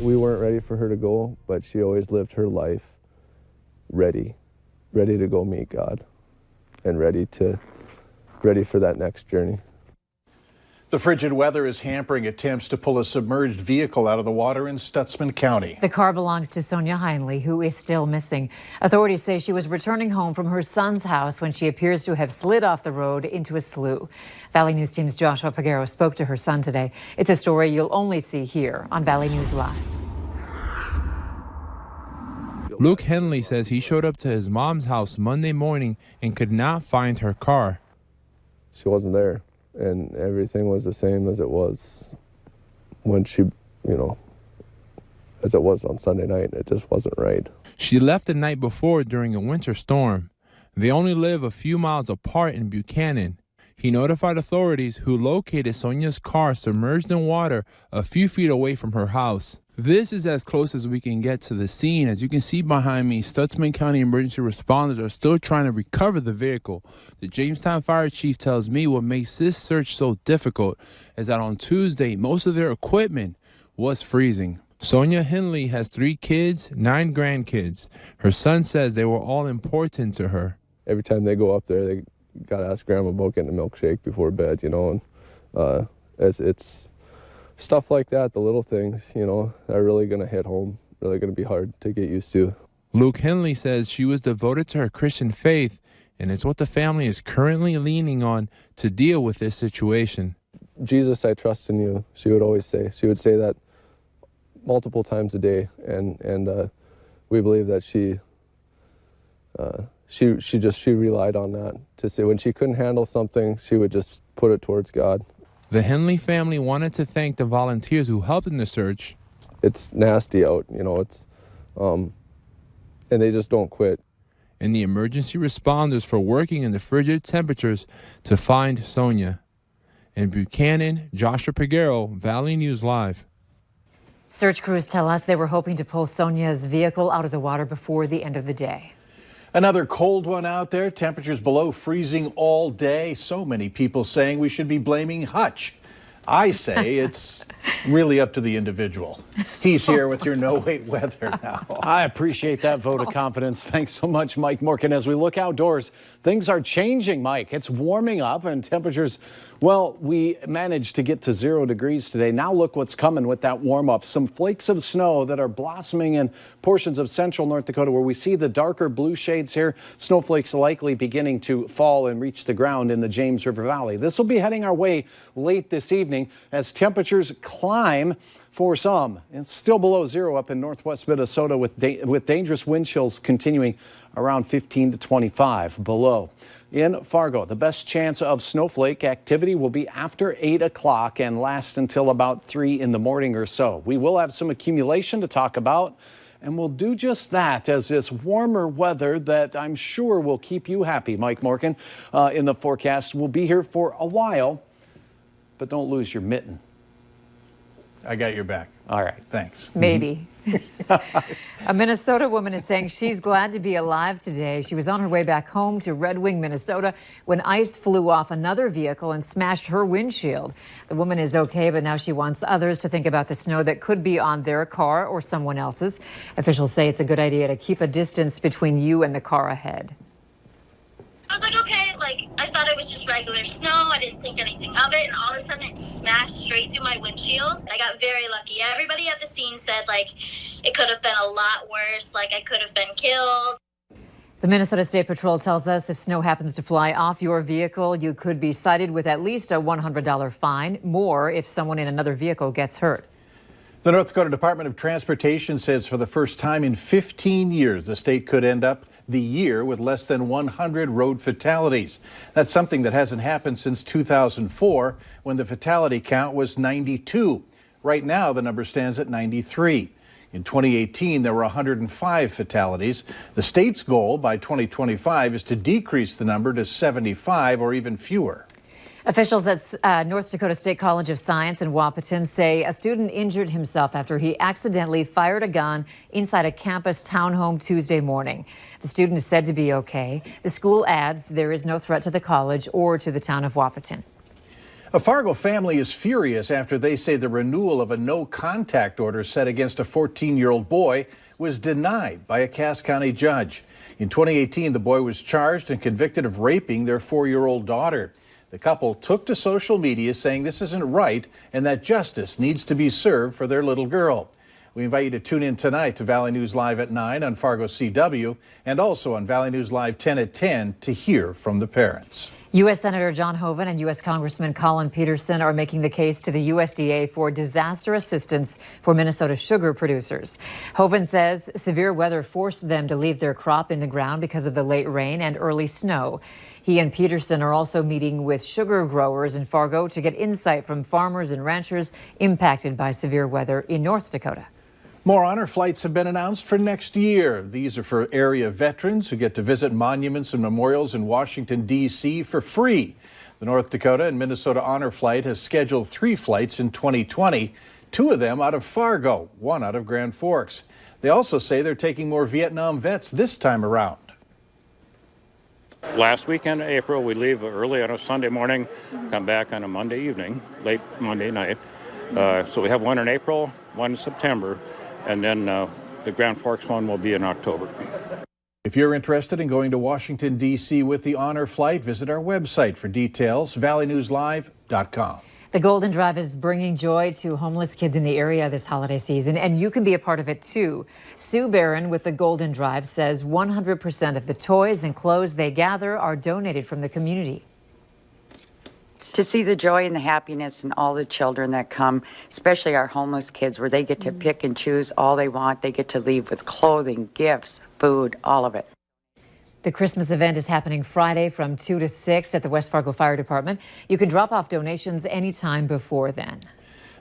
We weren't ready for her to go, but she always lived her life ready to go meet God and ready for that next journey. The frigid weather is hampering attempts to pull a submerged vehicle out of the water in Stutsman County. The car belongs to Sonia Heinle, who is still missing. Authorities say she was returning home from her son's house when she appears to have slid off the road into a slough. Valley News Team's Joshua Peguero spoke to her son today. It's a story you'll only see here on Valley News Live. Luke Henley says he showed up to his mom's house Monday morning and could not find her car. She wasn't there, and everything was the same as it was when she, as it was on Sunday night. It just wasn't right. She left the night before during a winter storm. They only live a few miles apart in Buchanan. He notified authorities, who located Sonia's car submerged in water a few feet away from her house. This is as close as we can get to the scene. As you can see behind me, Stutsman County emergency responders are still trying to recover the vehicle. The Jamestown Fire Chief tells me what makes this search so difficult is that on Tuesday, most of their equipment was freezing. Sonia Henley has 3 kids, 9 grandkids. Her son says they were all important to her. Every time they go up there, they got to ask Grandma about getting a milkshake before bed, and it's stuff like that, the little things, are really going to hit home, really going to be hard to get used to. Luke Henley says she was devoted to her Christian faith, and it's what the family is currently leaning on to deal with this situation. Jesus, I trust in you, she would always say. She would say that multiple times a day, and we believe that she relied on that to say when she couldn't handle something, she would just put it towards God. The Henley family wanted to thank the volunteers who helped in the search. It's nasty out, it's, and they just don't quit. And the emergency responders for working in the frigid temperatures to find Sonia. In Buchanan, Joshua Peguero, Valley News Live. Search crews tell us they were hoping to pull Sonia's vehicle out of the water before the end of the day. Another cold one out there, temperatures below freezing all day. So many people saying we should be blaming Hutch. I say it's really up to the individual. He's here with your no-wait weather now. I appreciate that vote of confidence. Thanks so much, Mike Morgan. As we look outdoors, things are changing, Mike. It's warming up and temperatures, well, we managed to get to 0 degrees today. Now look what's coming with that warm up. Some flakes of snow that are blossoming in portions of central North Dakota where we see the darker blue shades here. Snowflakes likely beginning to fall and reach the ground in the James River Valley. This will be heading our way late this evening as temperatures climb for some. It's still below 0 up in northwest Minnesota with dangerous wind chills continuing around 15 to 25 below. In Fargo, the best chance of snowflake activity will be after 8 o'clock and last until about 3 in the morning or so. We will have some accumulation to talk about, and we'll do just that as this warmer weather that I'm sure will keep you happy, Mike Morgan, in the forecast will be here for a while. But don't lose your mitten. I got your back. All right. Thanks. Maybe. A Minnesota woman is saying she's glad to be alive today. She was on her way back home to Red Wing, Minnesota, when ice flew off another vehicle and smashed her windshield. The woman is okay, but now she wants others to think about the snow that could be on their car or someone else's. Officials say it's a good idea to keep a distance between you and the car ahead. I was like, okay, I thought it was just regular snow. I didn't think anything of it. And all of a sudden it smashed straight through my windshield. I got very lucky. Everybody at the scene said, it could have been a lot worse. I could have been killed. The Minnesota State Patrol tells us if snow happens to fly off your vehicle, you could be cited with at least a $100 fine, more if someone in another vehicle gets hurt. The North Dakota Department of Transportation says for the first time in 15 years, the state could end up the year with less than 100 road fatalities. That's something that hasn't happened since 2004, when the fatality count was 92. Right now, the number stands at 93. In 2018, there were 105 fatalities. The state's goal by 2025 is to decrease the number to 75 or even fewer. Officials at North Dakota State College of Science in Wahpeton say a student injured himself after he accidentally fired a gun inside a campus townhome Tuesday morning. The student is said to be okay. The school adds there is no threat to the college or to the town of Wahpeton. A Fargo family is furious after they say the renewal of a no contact order set against a 14-year-old boy was denied by a Cass County judge. In 2018, the boy was charged and convicted of raping their 4-year-old daughter. The couple took to social media saying this isn't right and that justice needs to be served for their little girl. We invite you to tune in tonight to Valley News Live at 9 on Fargo CW and also on Valley News Live 10 at 10 to hear from the parents. U.S. Senator John Hoeven and U.S. Congressman Colin Peterson are making the case to the USDA for disaster assistance for Minnesota sugar producers. Hoeven says severe weather forced them to leave their crop in the ground because of the late rain and early snow. He and Peterson are also meeting with sugar growers in Fargo to get insight from farmers and ranchers impacted by severe weather in North Dakota. More honor flights have been announced for next year. These are for area veterans who get to visit monuments and memorials in Washington, D.C. for free. The North Dakota and Minnesota Honor Flight has scheduled 3 flights in 2020, 2 of them out of Fargo, 1 out of Grand Forks. They also say they're taking more Vietnam vets this time around. Last weekend in April, we leave early on a Sunday morning, come back on a Monday evening, late Monday night. So we have 1 in April, 1 in September. And then the Grand Forks one will be in October. If you're interested in going to Washington, D.C. with the Honor Flight, visit our website for details, valleynewslive.com. The Golden Drive is bringing joy to homeless kids in the area this holiday season, and you can be a part of it too. Sue Barron with the Golden Drive says 100% of the toys and clothes they gather are donated from the community. To see the joy and the happiness in all the children that come, especially our homeless kids, where they get to pick and choose all they want. They get to leave with clothing, gifts, food, all of it. The Christmas event is happening Friday from 2 to 6 at the West Fargo Fire Department. You can drop off donations anytime before then.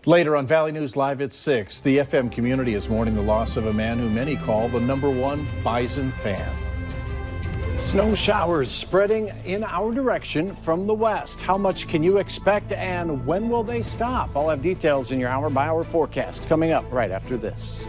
Later on Valley News Live at 6, the FM community is mourning the loss of a man who many call the #1 Bison fan. Snow showers spreading in our direction from the west. How much can you expect and when will they stop? I'll have details in your hour-by-hour forecast coming up right after this.